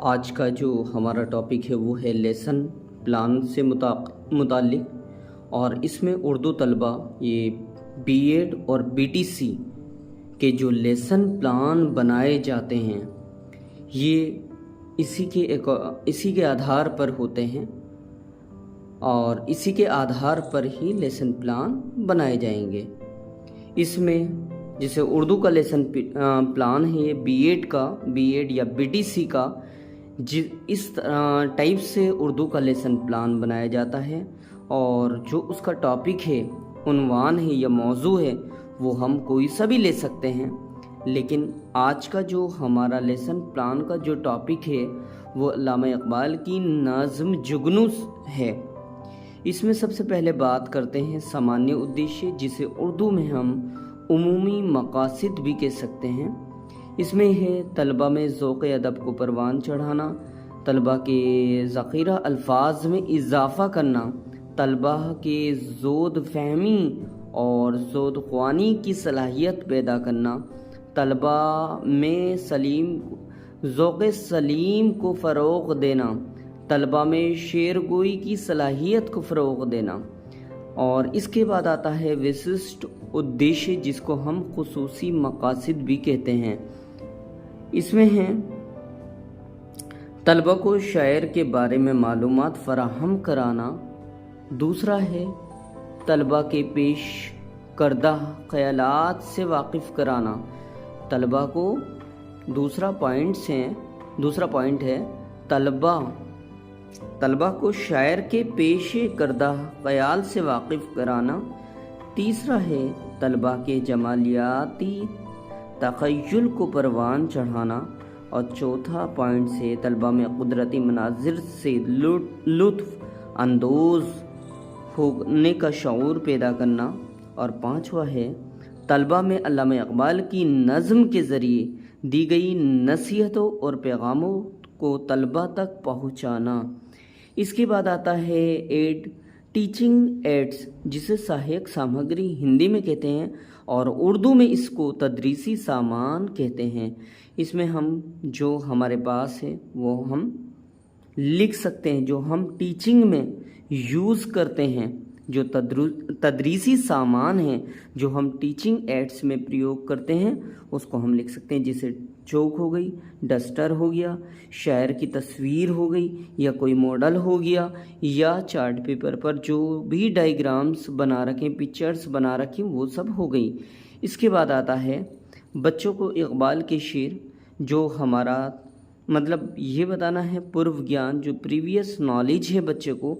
آج کا جو ہمارا ٹاپک ہے وہ ہے لیسن پلان سے متعلق، اور اس میں اردو طلبہ یہ بی ایڈ اور بی ٹی سی کے جو لیسن پلان بنائے جاتے ہیں یہ اسی کے آدھار پر ہوتے ہیں، اور اسی کے آدھار پر ہی لیسن پلان بنائے جائیں گے۔ اس میں جیسے اردو کا لیسن پلان ہے یہ بی ایڈ یا بی ٹی سی کا اس ٹائپ سے اردو کا لیسن پلان بنایا جاتا ہے، اور جو اس کا ٹاپک ہے، عنوان ہے یا موضوع ہے، وہ ہم کوئی سا بھی لے سکتے ہیں۔ لیکن آج کا جو ہمارا لیسن پلان کا جو ٹاپک ہے وہ علامہ اقبال کی نظم جگنو ہے۔ اس میں سب سے پہلے بات کرتے ہیں سامانیہ ادیشیہ، جسے اردو میں ہم عمومی مقاصد بھی کہہ سکتے ہیں۔ اس میں ہے طلبہ میں ذوق ادب کو پروان چڑھانا، طلبہ کے ذخیرہ الفاظ میں اضافہ کرنا، طلبہ کے زود فہمی اور زود خوانی کی صلاحیت پیدا کرنا، طلبہ میں ذوق سلیم کو فروغ دینا، طلبہ میں شعر گوئی کی صلاحیت کو فروغ دینا، اور اس کے بعد آتا ہے وششٹ ادیشیہ، جس کو ہم خصوصی مقاصد بھی کہتے ہیں۔ اس میں ہیں طلبہ کو شاعر کے بارے میں معلومات فراہم کرانا، دوسرا ہے طلبہ کے پیش کردہ خیالات سے واقف کرانا، طلبہ کو دوسرا پوائنٹ ہے طلبہ کو شاعر کے پیش کردہ خیال سے واقف کرانا، تیسرا ہے طلبہ کے جمالیاتی تخیل کو پروان چڑھانا، اور چوتھا پوائنٹ سے طلبہ میں قدرتی مناظر سے لطف اندوز ہونے کا شعور پیدا کرنا، اور پانچواں ہے طلبہ میں علامہ اقبال کی نظم کے ذریعے دی گئی نصیحتوں اور پیغاموں کو طلبہ تک پہنچانا۔ اس کے بعد آتا ہے ٹیچنگ ایڈس، جسے سہایک سامگری ہندی میں کہتے ہیں، اور اردو میں اس کو تدریسی سامان کہتے ہیں۔ اس میں ہم جو ہمارے پاس ہے وہ ہم لکھ سکتے ہیں، جو ہم ٹیچنگ میں یوز کرتے ہیں، جو تدریسی سامان ہیں جو ہم ٹیچنگ ایڈس میں پریوگ کرتے ہیں، اس کو ہم لکھ سکتے ہیں، جیسے چوک ہو گئی، ڈسٹر ہو گیا، شاعر کی تصویر ہو گئی، یا کوئی ماڈل ہو گیا، یا چارٹ پیپر پر جو بھی ڈائیگرامز بنا رکھیں، پکچرز بنا رکھیں، وہ سب ہو گئی۔ اس کے بعد آتا ہے بچوں کو اقبال کے شعر، جو ہمارا یہ بتانا ہے پورو گیان، جو پریویس نالج ہے بچے کو،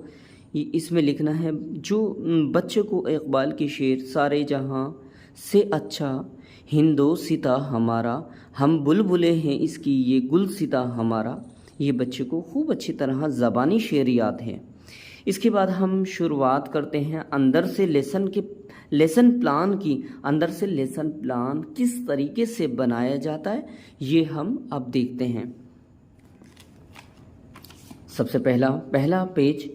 اس میں لکھنا ہے جو بچے کو اقبال کے شعر، سارے جہاں سے اچھا ہندوستاں ہمارا، ہم بلبلے ہیں اس کی یہ گلستاں ہمارا، یہ بچے کو خوب اچھی طرح زبانی شعر یاد ہے۔ اس کے بعد ہم شروعات کرتے ہیں اندر سے لیسن پلان کی۔ اندر سے لیسن پلان کس طریقے سے بنایا جاتا ہے یہ ہم اب دیکھتے ہیں۔ سب سے پہلا پیج،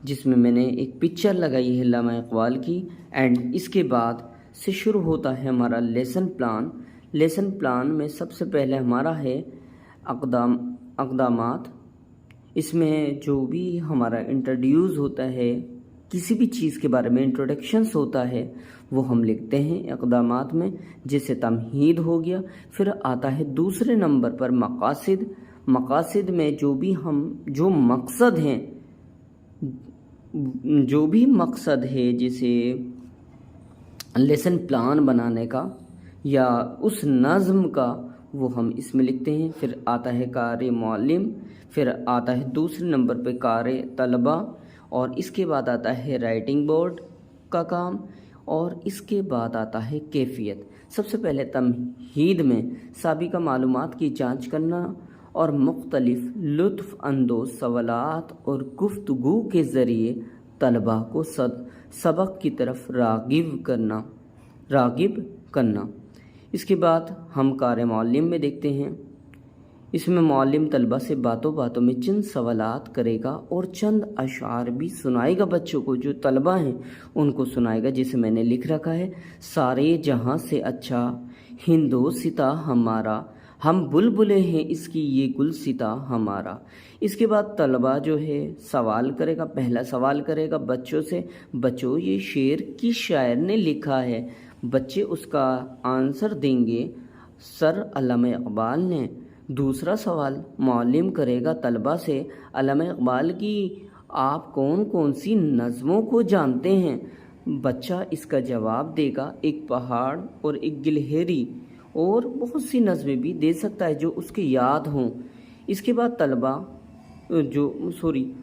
جس میں نے ایک پکچر لگائی ہے علامہ اقبال کی، اینڈ اس کے بعد سے شروع ہوتا ہے ہمارا لیسن پلان۔ لیسن پلان میں سب سے پہلے ہمارا ہے اقدامات۔ اس میں جو بھی ہمارا انٹروڈیوس ہوتا ہے، کسی بھی چیز کے بارے میں انٹروڈکشنز ہوتا ہے، وہ ہم لکھتے ہیں اقدامات میں، جیسے تمہید ہو گیا۔ پھر آتا ہے دوسرے نمبر پر مقاصد میں جو مقصد ہے جیسے لیسن پلان بنانے کا یا اس نظم کا، وہ ہم اس میں لکھتے ہیں۔ پھر آتا ہے کار معلم، پھر آتا ہے دوسرے نمبر پہ کار طلبہ، اور اس کے بعد آتا ہے رائٹنگ بورڈ کا کام، اور اس کے بعد آتا ہے کیفیت۔ سب سے پہلے تمہید میں سابقہ معلومات کی جانچ کرنا، اور مختلف لطف اندوز سوالات اور گفتگو کے ذریعے طلبہ کو سبق کی طرف راغب کرنا۔ اس کے بعد ہم کار معلم میں دیکھتے ہیں۔ اس میں معلم طلبہ سے باتوں میں چند سوالات کرے گا، اور چند اشعار بھی سنائے گا بچوں کو، جو طلبہ ہیں ان کو سنائے گا، جسے میں نے لکھ رکھا ہے، سارے جہاں سے اچھا ہندوستاں ہمارا، ہم بلبلیں ہیں اس کی یہ گلستہ ہمارا۔ اس کے بعد طلبہ جو ہے سوال کرے گا، پہلا سوال کرے گا بچوں سے، بچوں یہ شعر کس شاعر نے لکھا ہے؟ بچے اس کا آنسر دیں گے سر علامہ اقبال نے۔ دوسرا سوال معلم کرے گا طلبہ سے، علامہ اقبال کی آپ کون کون سی نظموں کو جانتے ہیں؟ بچہ اس کا جواب دے گا ایک پہاڑ اور ایک گلہری، اور بہت سی نظمیں بھی دے سکتا ہے جو اس کے یاد ہوں۔ اس کے بعد طلبہ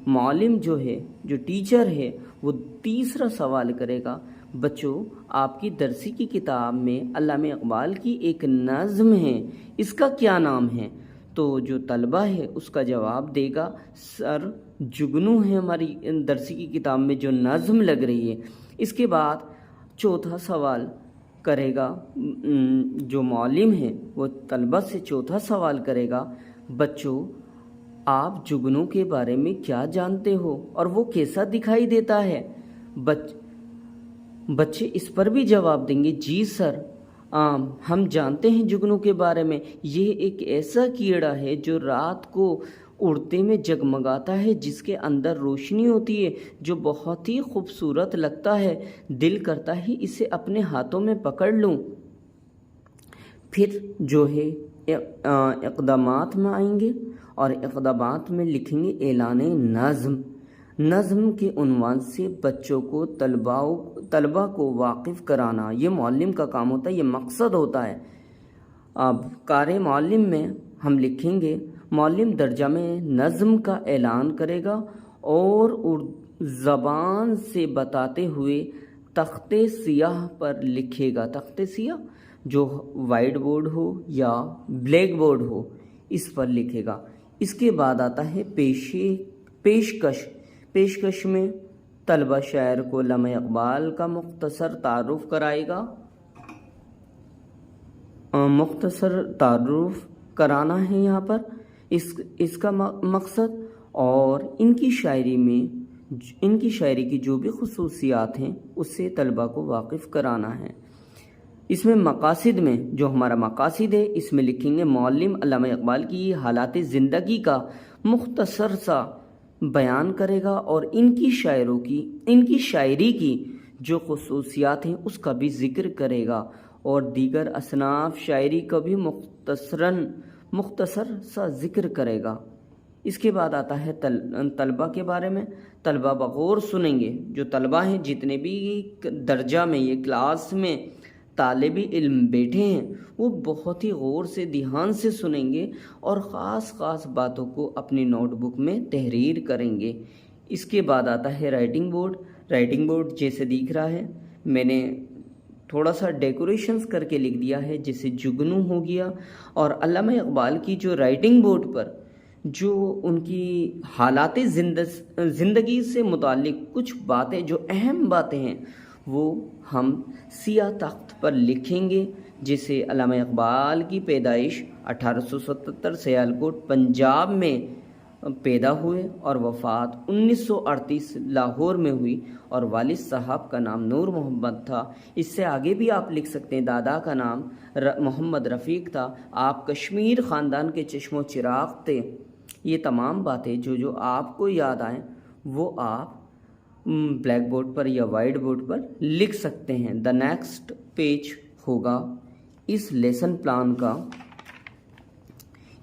معلم جو ہے، جو ٹیچر ہے، وہ تیسرا سوال کرے گا، بچوں آپ کی درسی کی کتاب میں علامہ اقبال کی ایک نظم ہے، اس کا کیا نام ہے؟ تو جو طلبہ ہے اس کا جواب دے گا سر جگنو ہے ہماری درسی کی کتاب میں جو نظم لگ رہی ہے۔ اس کے بعد چوتھا سوال کرے گا، جو معلم ہے وہ طلبہ سے چوتھا سوال کرے گا، بچوں آپ جگنو کے بارے میں کیا جانتے ہو اور وہ کیسا دکھائی دیتا ہے؟ بچے اس پر بھی جواب دیں گے جی سر ہم جانتے ہیں جگنو کے بارے میں، یہ ایک ایسا کیڑا ہے جو رات کو اڑتے میں جگمگاتا ہے، جس کے اندر روشنی ہوتی ہے، جو بہت ہی خوبصورت لگتا ہے، دل کرتا ہے اسے اپنے ہاتھوں میں پکڑ لوں۔ پھر جو ہے اقدامات میں آئیں گے اور اقدامات میں لکھیں گے اعلان نظم کے عنوان سے بچوں کو طلبہ کو واقف کرانا، یہ معلم کا کام ہوتا ہے، یہ مقصد ہوتا ہے۔ اب کار معلم میں ہم لکھیں گے معلم درجہ میں نظم کا اعلان کرے گا اور زبان سے بتاتے ہوئے تختے سیاہ پر لکھے گا، تختے سیاہ جو وائٹ بورڈ ہو یا بلیک بورڈ ہو اس پر لکھے گا۔ اس کے بعد آتا ہے پیشکش میں طلبہ شاعر کو علامہ اقبال کا مختصر تعارف کرائے گا، مختصر تعارف کرانا ہے یہاں پر اس کا مقصد، اور ان کی شاعری کی جو بھی خصوصیات ہیں اس سے طلبہ کو واقف کرانا ہے۔ اس میں مقاصد میں جو ہمارا مقاصد ہے اس میں لکھیں گے معلم علامہ اقبال کی حالات زندگی کا مختصر سا بیان کرے گا اور ان کی شاعری کی جو خصوصیات ہیں اس کا بھی ذکر کرے گا، اور دیگر اصناف شاعری کا بھی مختصر سا ذکر کرے گا۔ اس کے بعد آتا ہے طلبہ کے بارے میں۔ طلبہ بغور سنیں گے، جو طلبہ ہیں جتنے بھی درجہ میں یہ کلاس میں طالب علم بیٹھے ہیں وہ بہت ہی غور سے دھیان سے سنیں گے اور خاص باتوں کو اپنی نوٹ بک میں تحریر کریں گے۔ اس کے بعد آتا ہے رائٹنگ بورڈ جیسے دیکھ رہا ہے، میں نے تھوڑا سا ڈیکوریشنز کر کے لکھ دیا ہے، جیسے جگنو ہو گیا، اور علامہ اقبال کی جو رائٹنگ بورڈ پر جو ان کی حالات زندگی سے متعلق کچھ باتیں جو اہم باتیں ہیں وہ ہم سیاہ تخت پر لکھیں گے، جیسے علامہ اقبال کی پیدائش 1877 سیالکوٹ پنجاب میں پیدا ہوئے اور وفات 1938 لاہور میں ہوئی، اور والد صاحب کا نام نور محمد تھا۔ اس سے آگے بھی آپ لکھ سکتے ہیں، دادا کا نام محمد رفیق تھا، آپ کشمیر خاندان کے چشم و چراغ تھے۔ یہ تمام باتیں جو آپ کو یاد آئیں وہ آپ بلیک بورڈ پر یا وائٹ بورڈ پر لکھ سکتے ہیں۔ دا نیکسٹ پیج ہوگا اس لیسن پلان کا،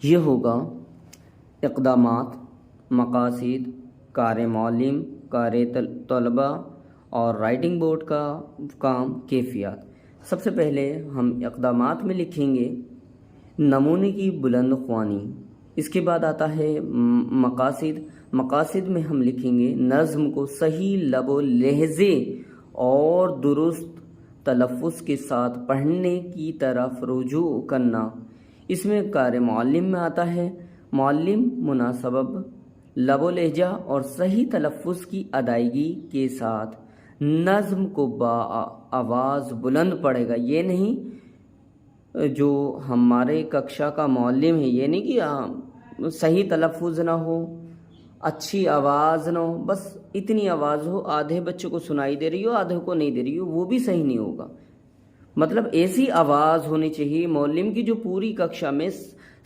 یہ ہوگا اقدامات، مقاصد، کار معلم، کار طلبہ اور رائٹنگ بورڈ کا کام، کیفیات۔ سب سے پہلے ہم اقدامات میں لکھیں گے نمونے کی بلند خوانی۔ اس کے بعد آتا ہے مقاصد میں ہم لکھیں گے نظم کو صحیح لب و لہجے اور درست تلفظ کے ساتھ پڑھنے کی طرف رجوع کرنا۔ اس میں کار معلم میں آتا ہے معلم مناسب لب و لہجہ اور صحیح تلفظ کی ادائیگی کے ساتھ نظم کو آواز بلند پڑھے گا۔ یہ نہیں جو ہمارے ککشا کا معلم ہے، یہ نہیں کہ صحیح تلفظ نہ ہو، اچھی آواز نہ ہو، بس اتنی آواز ہو، آدھے بچوں کو سنائی دے رہی ہو آدھے کو نہیں دے رہی ہو، وہ بھی صحیح نہیں ہوگا۔ مطلب ایسی آواز ہونی چاہیے معلم کی جو پوری ککشا میں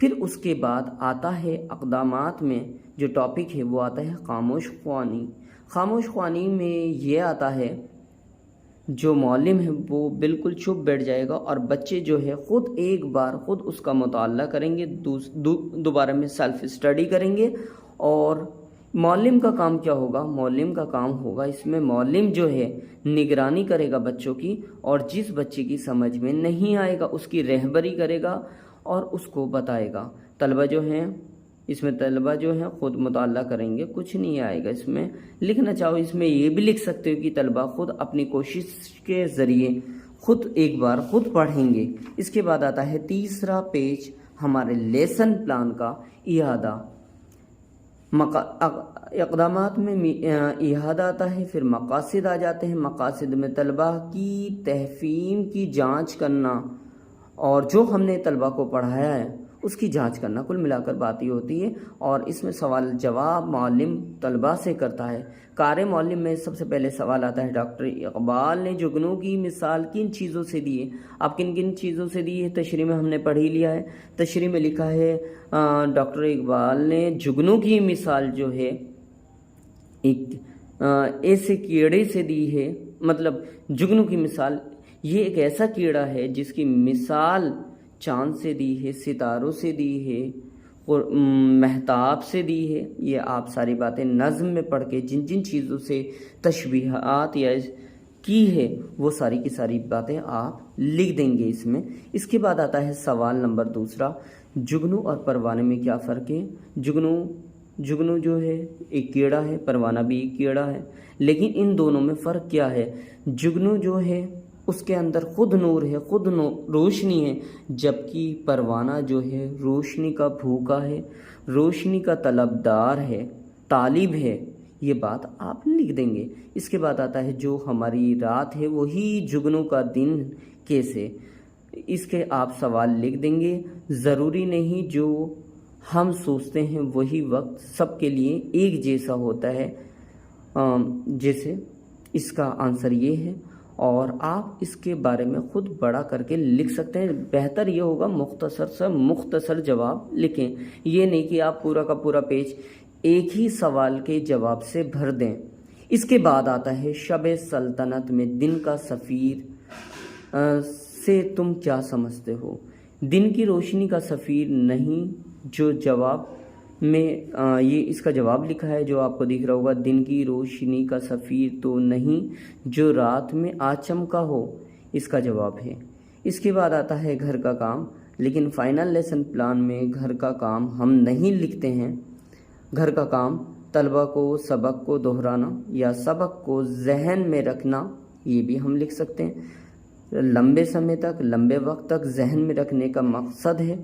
پھر اس کے بعد آتا ہے اقدامات میں جو ٹاپک ہے وہ آتا ہے خاموش خوانی۔ خاموش خوانی میں یہ آتا ہے جو معلم ہے وہ بالکل چپ بیٹھ جائے گا اور بچے جو ہے خود ایک بار خود اس کا مطالعہ کریں گے، دوبارہ میں سیلف اسٹڈی کریں گے۔ اور معلم کا کام کیا ہوگا؟ معلم کا کام ہوگا اس میں معلم جو ہے نگرانی کرے گا بچوں کی، اور جس بچے کی سمجھ میں نہیں آئے گا اس کی رہبری کرے گا اور اس کو بتائے گا۔ طلبہ جو ہیں اس میں خود مطالعہ کریں گے، کچھ نہیں آئے گا اس میں۔ لکھنا چاہو اس میں یہ بھی لکھ سکتے ہو کہ طلبہ خود اپنی کوشش کے ذریعے خود ایک بار خود پڑھیں گے۔ اس کے بعد آتا ہے تیسرا پیج ہمارے لیسن پلان کا اعادہ۔ اقدامات میں اعادہ آتا ہے، پھر مقاصد آ جاتے ہیں۔ مقاصد میں طلبہ کی تفہیم کی جانچ کرنا اور جو ہم نے طلبہ کو پڑھایا ہے اس کی جانچ کرنا، کل ملا کر بات یہ ہوتی ہے۔ اور اس میں سوال جواب معلم طلبہ سے کرتا ہے۔ کار معلم میں سب سے پہلے سوال آتا ہے ڈاکٹر اقبال نے جگنو کی مثال کن چیزوں سے دی ہے؟ اب کن کن چیزوں سے دی ہے؟ تشریح میں ہم نے پڑھ ہی لیا ہے۔ تشریح میں لکھا ہے ڈاکٹر اقبال نے جگنو کی مثال جو ہے ایک ایسے کیڑے سے دی ہے، مطلب جگنو کی مثال یہ ایک ایسا کیڑا ہے جس کی مثال چاند سے دی ہے، ستاروں سے دی ہے، مہتاب سے دی ہے۔ یہ آپ ساری باتیں نظم میں پڑھ کے جن جن چیزوں سے تشبیہات یا کی ہے وہ ساری کی ساری باتیں آپ لکھ دیں گے اس میں۔ اس کے بعد آتا ہے سوال نمبر دوسرا، جگنو اور پروانے میں کیا فرق ہے؟ جگنو جو ہے ایک کیڑا ہے، پروانہ بھی ایک کیڑا ہے، لیکن ان دونوں میں فرق کیا ہے؟ جگنو جو ہے اس کے اندر خود نور ہے، خود روشنی ہے، جبکہ پروانہ جو ہے روشنی کا بھوکا ہے، روشنی کا طلبدار ہے، طالب ہے۔ یہ بات آپ لکھ دیں گے۔ اس کے بعد آتا ہے جو ہماری رات ہے وہی جگنو کا دن کیسے؟ اس کے آپ سوال لکھ دیں گے۔ ضروری نہیں جو ہم سوچتے ہیں وہی وقت سب کے لیے ایک جیسا ہوتا ہے، جیسے اس کا آنسر یہ ہے، اور آپ اس کے بارے میں خود بڑا کر کے لکھ سکتے ہیں۔ بہتر یہ ہوگا مختصر جواب لکھیں، یہ نہیں کہ آپ پورا کا پورا پیج ایک ہی سوال کے جواب سے بھر دیں۔ اس کے بعد آتا ہے شب سلطنت میں دن کا سفیر سے تم کیا سمجھتے ہو؟ دن کی روشنی کا سفیر نہیں، جو جواب میں یہ اس کا جواب لکھا ہے جو آپ کو دکھ رہا ہوگا، دن کی روشنی کا سفیر تو نہیں جو رات میں آچمکا ہو، اس کا جواب ہے۔ اس کے بعد آتا ہے گھر کا کام، لیکن فائنل لیسن پلان میں گھر کا کام ہم نہیں لکھتے ہیں۔ گھر کا کام طلبہ کو سبق کو دہرانا یا سبق کو ذہن میں رکھنا، یہ بھی ہم لکھ سکتے ہیں۔ لمبے سمے تک، لمبے وقت تک ذہن میں رکھنے کا مقصد ہے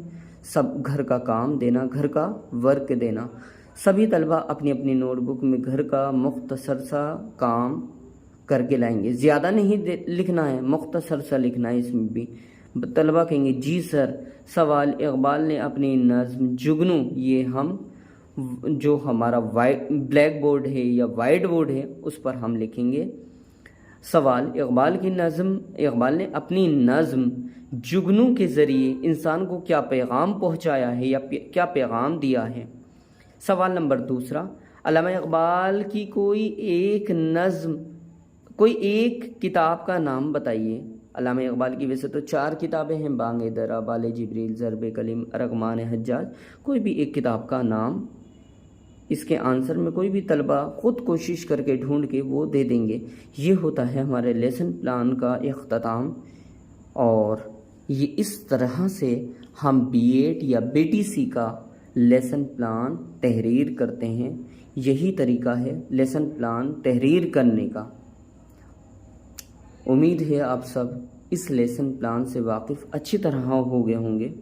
سب گھر کا کام دینا، گھر کا ورک دینا۔ سبھی طلبہ اپنی اپنی نوٹ بک میں گھر کا مختصر سا کام کر کے لائیں گے، زیادہ نہیں لکھنا ہے، مختصر سا لکھنا ہے۔ اس میں بھی طلبہ کہیں گے جی سر۔ سوال اقبال نے اپنی نظم جگنو، یہ ہم جو ہمارا بلیک بورڈ ہے یا وائٹ بورڈ ہے اس پر ہم لکھیں گے۔ سوال اقبال نے اپنی نظم جگنو کے ذریعے انسان کو کیا پیغام پہنچایا ہے یا کیا پیغام دیا ہے؟ سوال نمبر دوسرا، علامہ اقبال کی کوئی ایک کتاب کا نام بتائیے۔ علامہ اقبال کی ویسے تو 4 کتابیں ہیں، بانگ درا، بال جبریل، ضرب کلم، ارغمان حجاج۔ کوئی بھی ایک کتاب کا نام اس کے آنسر میں کوئی بھی طلبہ خود کوشش کر کے ڈھونڈ کے وہ دے دیں گے۔ یہ ہوتا ہے ہمارے لیسن پلان کا اختتام، اور یہ اس طرح سے ہم بی ایڈ یا بی ٹی سی کا لیسن پلان تحریر کرتے ہیں۔ یہی طریقہ ہے لیسن پلان تحریر کرنے کا۔ امید ہے آپ سب اس لیسن پلان سے واقف اچھی طرح ہو گئے ہوں گے۔